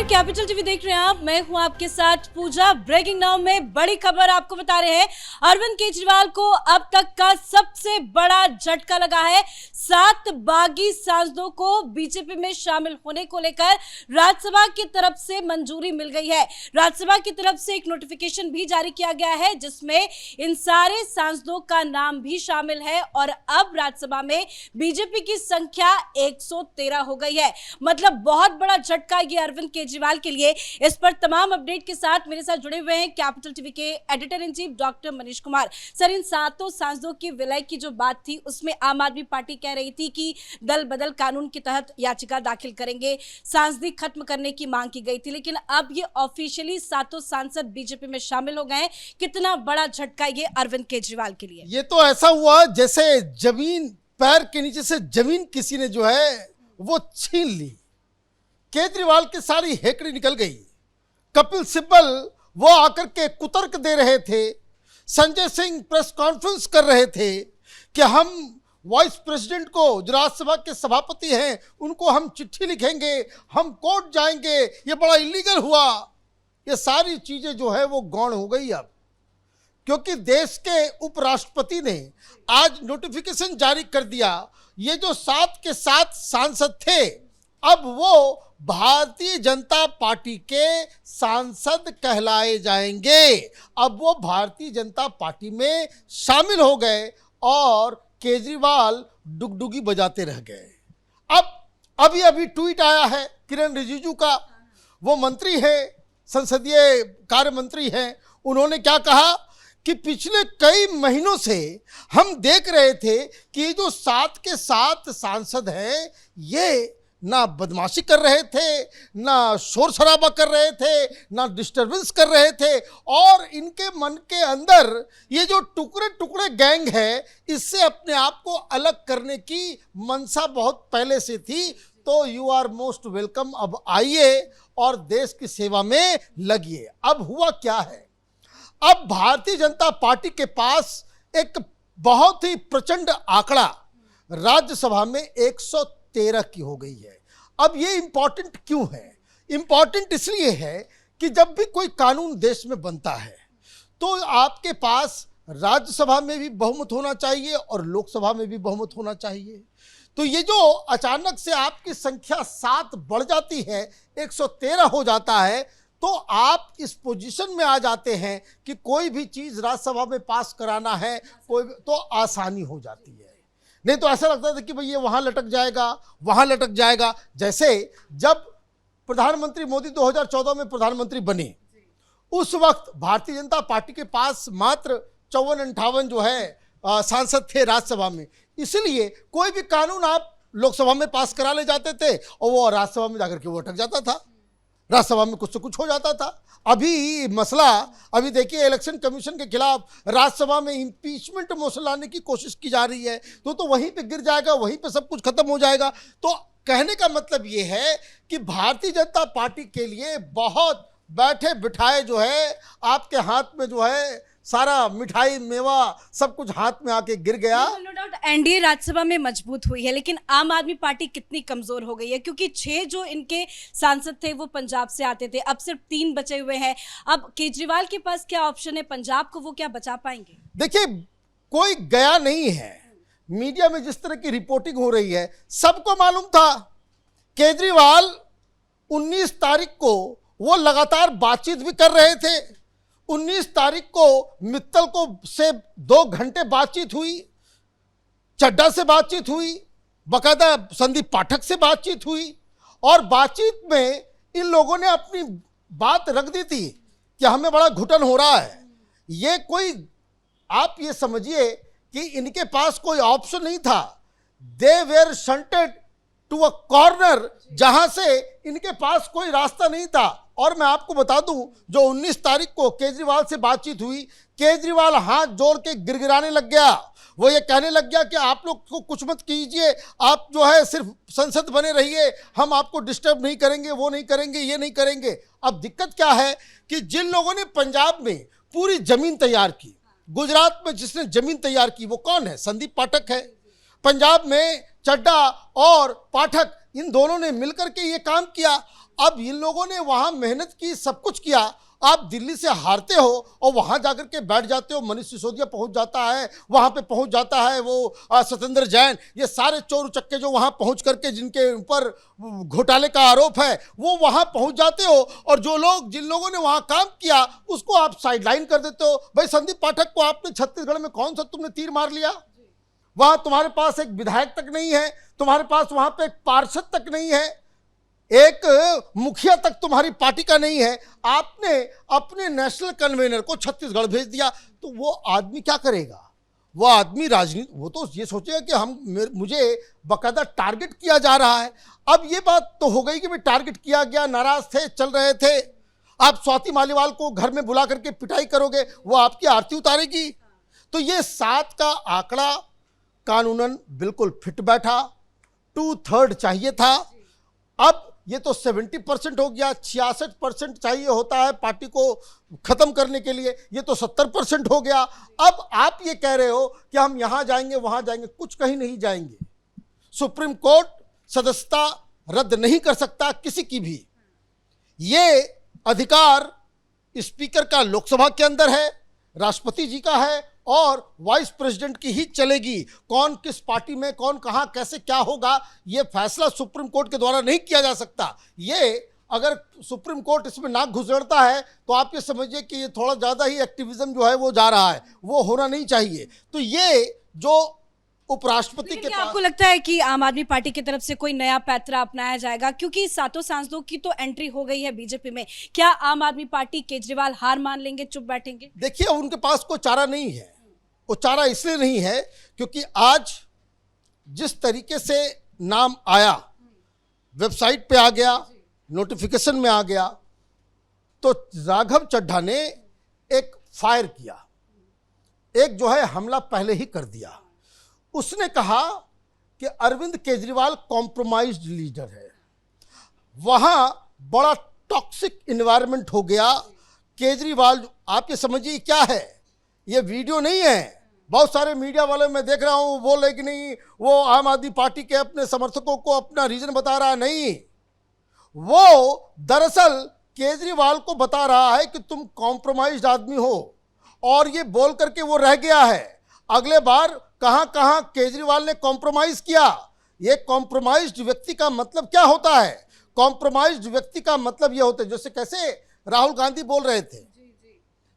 नमस्कार, capital TV देख रहे हैं आप। मैं हूं आपके साथ पूजा। ब्रेकिंग नाउ में बड़ी खबर आपको बता रहे हैं। अरविंद केजरीवाल को अब तक का सबसे बड़ा झटका लगा है। 7 बागी सांसदों को बीजेपी में शामिल होने को लेकर राज्यसभा की तरफ से मंजूरी मिल गई है। राज्यसभा की तरफ से एक नोटिफिकेशन भी जारी किया गया है जिसमें इन सारे सांसदों का नाम भी शामिल है और अब राज्यसभा में बीजेपी की संख्या 113 हो गई है। मतलब बहुत बड़ा झटका ये अरविंद केजरीवाल के लिए। इस पर तमाम अपडेट के साथ मेरे साथ जुड़े हुए हैं कैपिटल टीवी के editor in chief doctor Manish Kumar. Sir, इन 7 सांसदों की विलय की जो बात थी उसमें आम आदमी पार्टी कह रही थी कि दल बदल कानून के तहत याचिका दाखिल करेंगे, सांसदी खत्म करने की मांग की गई थी, लेकिन अब ये ऑफिशियली 7 सांसद बीजेपी में शामिल हो गए। कितना बड़ा झटका ये अरविंद केजरीवाल के लिए। ये तो ऐसा हुआ जैसे जमीन, पैर के नीचे से जमीन किसी ने जो है वो छीन ली। केजरीवाल की सारी हेकड़ी निकल गई। कपिल सिब्बल वो आकर के कुतर्क दे रहे थे, संजय सिंह प्रेस कॉन्फ्रेंस कर रहे थे कि हम वाइस प्रेसिडेंट को, जो राज्यसभा के सभापति हैं, उनको हम चिट्ठी लिखेंगे, हम कोर्ट जाएंगे, ये बड़ा इलीगल हुआ। ये सारी चीजें जो है वो गौण हो गई अब, क्योंकि देश के उपराष्ट्रपति ने आज नोटिफिकेशन जारी कर दिया। ये जो 7 के 7 सांसद थे अब वो भारतीय जनता पार्टी के सांसद कहलाए जाएंगे। अब वो भारतीय जनता पार्टी में शामिल हो गए और केजरीवाल डुगडुगी बजाते रह गए। अब अभी ट्वीट आया है किरण रिजिजू का, वो मंत्री है, संसदीय कार्य मंत्री हैं। उन्होंने क्या कहा कि पिछले कई महीनों से हम देख रहे थे कि ये जो 7 के 7 सांसद हैं ये ना बदमाशी कर रहे थे, ना शोर शराबा कर रहे थे, ना डिस्टर्बेंस कर रहे थे, और इनके मन के अंदर ये जो टुकड़े टुकड़े गैंग है इससे अपने आप को अलग करने की मनसा बहुत पहले से थी। तो यू आर मोस्ट वेलकम, अब आइए और देश की सेवा में लगिए। अब हुआ क्या है, अब भारतीय जनता पार्टी के पास एक बहुत ही प्रचंड आंकड़ा राज्यसभा में 113 की हो गई है। अब ये इंपॉर्टेंट क्यों है? इंपॉर्टेंट इसलिए है कि जब भी कोई कानून देश में बनता है तो आपके पास राज्यसभा में भी बहुमत होना चाहिए और लोकसभा में भी बहुमत होना चाहिए। तो ये जो अचानक से आपकी संख्या 7 बढ़ जाती है, 113 हो जाता है, तो आप इस पोजीशन में आ जाते हैं कि कोई भी चीज राज्यसभा में पास कराना है कोई तो आसानी हो जाती है। नहीं तो ऐसा लगता था कि भाई ये वहां लटक जाएगा, वहां लटक जाएगा। जैसे जब प्रधानमंत्री मोदी 2014 में प्रधानमंत्री बने, उस वक्त भारतीय जनता पार्टी के पास मात्र 54-58 जो है सांसद थे राज्यसभा में, इसलिए कोई भी कानून आप लोकसभा में पास करा ले जाते थे और वो राज्यसभा में जाकर के वो अटक जाता था, राज्यसभा में कुछ से कुछ हो जाता था। अभी मसला, अभी देखिए इलेक्शन कमीशन के खिलाफ राज्यसभा में इंपीचमेंट मोशन लाने की कोशिश की जा रही है, तो वहीं पे गिर जाएगा, वहीं पे सब कुछ खत्म हो जाएगा। तो कहने का मतलब ये है कि भारतीय जनता पार्टी के लिए बहुत बैठे बिठाए जो है आपके हाथ में जो है सारा मिठाई मेवा सब कुछ हाथ में आके गिर गया। नो डाउट एनडीए राज्यसभा में मजबूत हुई है, लेकिन आम आदमी पार्टी कितनी कमजोर हो गई है, क्योंकि 6 जो इनके सांसद थे वो पंजाब से आते थे, अब सिर्फ 3 बचे हुए हैं। अब केजरीवाल के पास क्या ऑप्शन है? पंजाब को वो क्या बचा पाएंगे? देखिए, कोई गया नहीं है। मीडिया में जिस तरह की रिपोर्टिंग हो रही है, सबको मालूम था केजरीवाल 19 तारीख को वो लगातार बातचीत भी कर रहे थे। 19 तारीख को मित्तल को से 2 घंटे बातचीत हुई, चड्डा से बातचीत हुई, बकायदा संदीप पाठक से बातचीत हुई, और बातचीत में इन लोगों ने अपनी बात रख दी थी कि हमें बड़ा घुटन हो रहा है। ये कोई, आप ये समझिए कि इनके पास कोई ऑप्शन नहीं था। They were shunted to a corner, जहां से इनके पास कोई रास्ता नहीं था। और मैं आपको बता दूं, जो 19 तारीख को केजरीवाल से बातचीत हुई, केजरीवाल हाथ जोड़ के गिड़गिड़ाने लग गया। वो ये कहने लग गया कि आप लोग को कुछ मत कीजिए, आप जो है सिर्फ संसद बने रहिए, हम आपको डिस्टर्ब नहीं करेंगे, वो नहीं करेंगे, ये नहीं करेंगे। अब दिक्कत क्या है कि जिन लोगों ने पंजाब में पूरी जमीन तैयार की, गुजरात में जिसने जमीन तैयार की वो कौन है? संदीप पाठक है। पंजाब में चड्डा और पाठक, इन दोनों ने मिलकर के ये काम किया। अब इन लोगों ने वहां मेहनत की, सब कुछ किया, आप दिल्ली से हारते हो और वहां जाकर के बैठ जाते हो। मनीष सिसोदिया पहुंच जाता है, वहां पे पहुंच जाता है वो सत्येंद्र जैन, ये सारे चोर उचक्के जो वहां पहुंच करके जिनके ऊपर घोटाले का आरोप है वो वहां पहुंच जाते हो, और जो लोग जिन लोगों ने वहां काम किया उसको आप साइडलाइन कर देते हो। भाई संदीप पाठक को आपने छत्तीसगढ़ में कौन सा तुमने तीर मार लिया? वहां तुम्हारे पास एक विधायक तक नहीं है, तुम्हारे पास वहां पे एक पार्षद तक नहीं है, एक मुखिया तक तुम्हारी पार्टी का नहीं है। आपने अपने नेशनल कन्वेनर को छत्तीसगढ़ भेज दिया, तो वो आदमी क्या करेगा? वो आदमी राजनीति, वो तो ये सोचेगा कि मुझे बाकायदा टारगेट किया जा रहा है। अब ये बात तो हो गई कि भाई टारगेट किया गया, नाराज थे, चल रहे थे, आप स्वाति मालीवाल को घर में बुला करके पिटाई करोगे, वो आपकी आरती उतारेगी। तो ये 7 का आंकड़ा कानूनन बिल्कुल फिट बैठा, 2/3 चाहिए था। अब ये तो 70% हो गया, 66% चाहिए होता है पार्टी को खत्म करने के लिए, ये तो 70% हो गया। अब आप ये कह रहे हो कि हम यहां जाएंगे वहां जाएंगे, कुछ कहीं नहीं जाएंगे। सुप्रीम कोर्ट सदस्यता रद्द नहीं कर सकता किसी की भी। ये अधिकार स्पीकर का लोकसभा के अंदर है, राष्ट्रपति जी का है और वाइस प्रेसिडेंट की ही चलेगी। कौन किस पार्टी में, कौन कहां कैसे क्या होगा, यह फैसला सुप्रीम कोर्ट के द्वारा नहीं किया जा सकता। ये अगर सुप्रीम कोर्ट इसमें नाक घुसेड़ता है तो आप ये समझिए कि ये थोड़ा ज़्यादा ही एक्टिविज्म जो है वो जा रहा है, वो होना नहीं चाहिए। तो ये जो उपराष्ट्रपति के पास, आपको लगता है कि आम आदमी पार्टी की तरफ से कोई नया पैतरा अपनाया जाएगा? क्योंकि 7 सांसदों की तो एंट्री हो गई है बीजेपी में, क्या आम आदमी पार्टी केजरीवाल हार मान लेंगे, चुप बैठेंगे? देखिए उनके पास कोई चारा नहीं है। वो चारा इसलिए नहीं है क्योंकि आज जिस तरीके से नाम आया, वेबसाइट पे आ गया, नोटिफिकेशन में आ गया, तो राघव चड्ढा ने एक फायर किया, एक जो है हमला पहले ही कर दिया। उसने कहा कि अरविंद केजरीवाल कॉम्प्रोमाइज्ड लीडर है। वहां बड़ा टॉक्सिक एनवायरनमेंट हो गया। केजरीवाल, आप ये समझिए क्या है, ये वीडियो नहीं है। बहुत सारे मीडिया वाले मैं देख रहा हूं बोल रहे कि नहीं वो आम आदमी पार्टी के अपने समर्थकों को अपना रीजन बता रहा है। नहीं, वो दरअसल केजरीवाल को बता रहा है कि तुम कॉम्प्रोमाइज्ड आदमी हो, और ये बोल करके वो रह गया है। अगले बार कहां कहां केजरीवाल ने कॉम्प्रोमाइज किया। ये कॉम्प्रोमाइज्ड व्यक्ति का मतलब क्या होता है? कॉम्प्रोमाइज्ड व्यक्ति का मतलब ये होता है, जैसे कैसे राहुल गांधी बोल रहे थे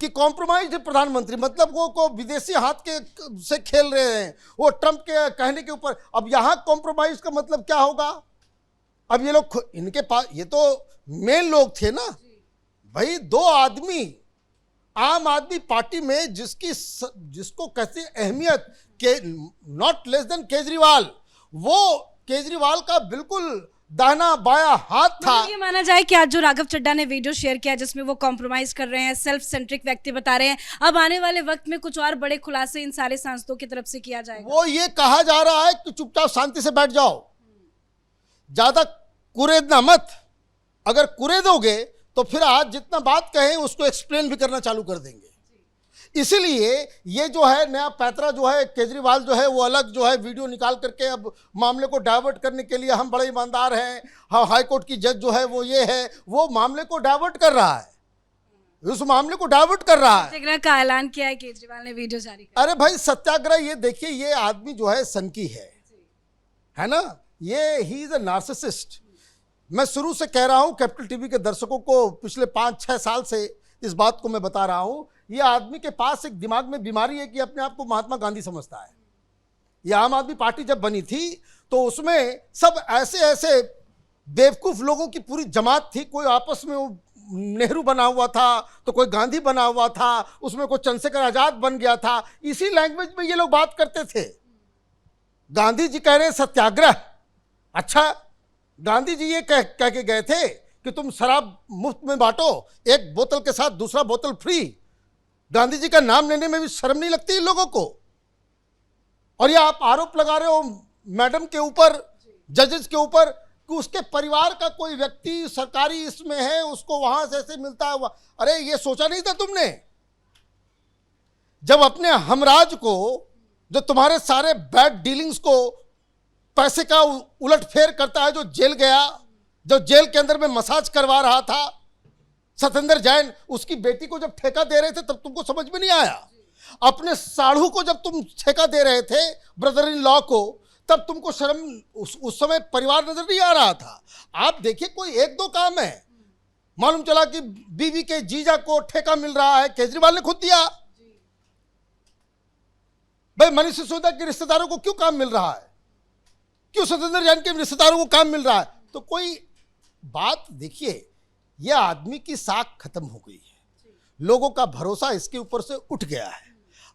कि कॉम्प्रोमाइज्ड प्रधानमंत्री, मतलब वो को विदेशी हाथ के से खेल रहे हैं, वो ट्रंप के कहने के ऊपर। अब यहां कॉम्प्रोमाइज का मतलब क्या होगा? अब ये लोग, इनके पास ये तो मेन लोग थे ना भाई, 2 आदमी आम आदमी पार्टी में जिसको कहते अहमियत के, नॉट लेस देन केजरीवाल, वो केजरीवाल का बिल्कुल दाहिना बाया हाथ था। ये माना जाए कि आज जो राघव चड्ढा ने वीडियो शेयर किया जिसमें वो कॉम्प्रोमाइज कर रहे हैं, सेल्फ सेंट्रिक व्यक्ति बता रहे हैं, अब आने वाले वक्त में कुछ और बड़े खुलासे इन सारे सांसदों की तरफ से किया जाएगा। वो ये कहा जा रहा है कि चुपचाप शांति से बैठ जाओ, ज्यादा कुरेदना मत। अगर कुरेदोगे तो फिर आज जितना बात कहें उसको एक्सप्लेन भी करना चालू कर देंगे। इसीलिए ये जो है नया पैतरा जो है, केजरीवाल जो है वो अलग जो है वीडियो निकाल करके अब मामले को डाइवर्ट करने के लिए हम बड़े ईमानदार हैं, हाँ हाई कोर्ट की जज जो है वो ये है, वो मामले को डाइवर्ट कर रहा है, उस मामले को डाइवर्ट कर रहा है। सत्याग्रह का ऐलान किया है केजरीवाल ने, वीडियो जारी कर। अरे भाई सत्याग्रह, ये देखिए ये आदमी जो है सनकी है ना, ये ही इज अ नार्सिसिस्ट। मैं शुरू से कह रहा हूं, कैपिटल टीवी के दर्शकों को पिछले 5-6 साल से इस बात को मैं बता रहा हूं, ये आदमी के पास एक दिमाग में बीमारी है कि अपने आप को महात्मा गांधी समझता है। ये आम आदमी पार्टी जब बनी थी तो उसमें सब ऐसे ऐसे बेवकूफ लोगों की पूरी जमात थी, कोई आपस में नेहरू बना हुआ था तो कोई गांधी बना हुआ था, उसमें कोई चंद्रशेखर आजाद बन गया था, इसी लैंग्वेज में ये लोग बात करते थे। गांधी जी कह रहे हैं सत्याग्रह, अच्छा गांधी जी ये कह के गए थे कि तुम शराब मुफ्त में बांटो, एक बोतल के साथ दूसरा बोतल फ्री। गांधी जी का नाम लेने में भी शर्म नहीं लगती इन लोगों को? और ये आप आरोप लगा रहे हो मैडम के ऊपर, जजेस के ऊपर, कि उसके परिवार का कोई व्यक्ति सरकारी इसमें है, उसको वहां से ऐसे मिलता है। अरे ये सोचा नहीं था तुमने? जब अपने हमराज को, जो तुम्हारे सारे बैड डीलिंग्स को, पैसे का उलटफेर करता है, जो जेल गया, जो जेल के अंदर में मसाज करवा रहा था सत्येंद्र जैन, उसकी बेटी को जब ठेका दे रहे थे तब तुमको समझ में नहीं आया। अपने साढ़ू को जब तुम ठेका दे रहे थे, ब्रदर इन लॉ को, तब तुमको शर्म उस समय परिवार नजर नहीं आ रहा था। आप देखिए, कोई एक दो काम है, मालूम चला कि बीवी के जीजा को ठेका मिल रहा है, केजरीवाल ने खुद दिया। भाई मनीष सिसोदिया के रिश्तेदारों को क्यों काम मिल रहा है, क्यों सत्येंद्र जैन के रिश्तेदारों को काम मिल रहा है? तो कोई बात देखिए, यह आदमी की साख खत्म हो गई है, लोगों का भरोसा इसके ऊपर से उठ गया है।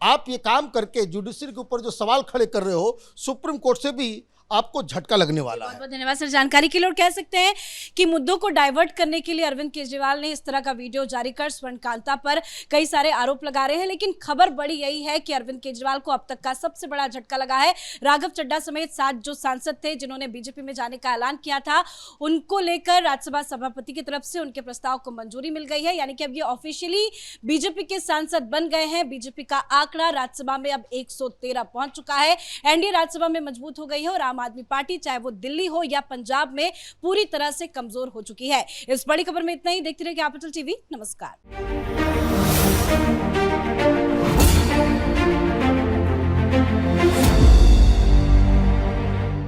आप ये काम करके जुडिशरी के ऊपर जो सवाल खड़े कर रहे हो, सुप्रीम कोर्ट से भी आपको झटका लगने वाला है। बहुत बहुत धन्यवाद सर जानकारी के लिए। और कह सकते हैं कि मुद्दों को डाइवर्ट करने के लिए अरविंद केजरीवाल ने इस तरह का वीडियो जारी कर स्वर्णकांता पर कई सारे आरोप लगा रहे हैं, लेकिन खबर बड़ी यही है कि अरविंद केजरीवाल को अब तक का सबसे बड़ा झटका लगा है। राघव चड्ढा समेत 7 जो सांसद थे जिन्होंने बीजेपी में जाने का ऐलान किया था, उनको लेकर राज्यसभा सभापति की तरफ से उनके प्रस्ताव को मंजूरी मिल गई है, यानी कि अब ये ऑफिशियली बीजेपी के सांसद बन गए हैं। बीजेपी का आंकड़ा राज्यसभा में अब 113 पहुंच चुका है। एनडीए राज्यसभा में मजबूत हो गई है और आम आदमी पार्टी, चाहे वो दिल्ली हो या पंजाब में, पूरी तरह से कमजोर हो चुकी है। इस बड़ी खबर में इतना ही। देखते रहिए कैपिटल टीवी। नमस्कार।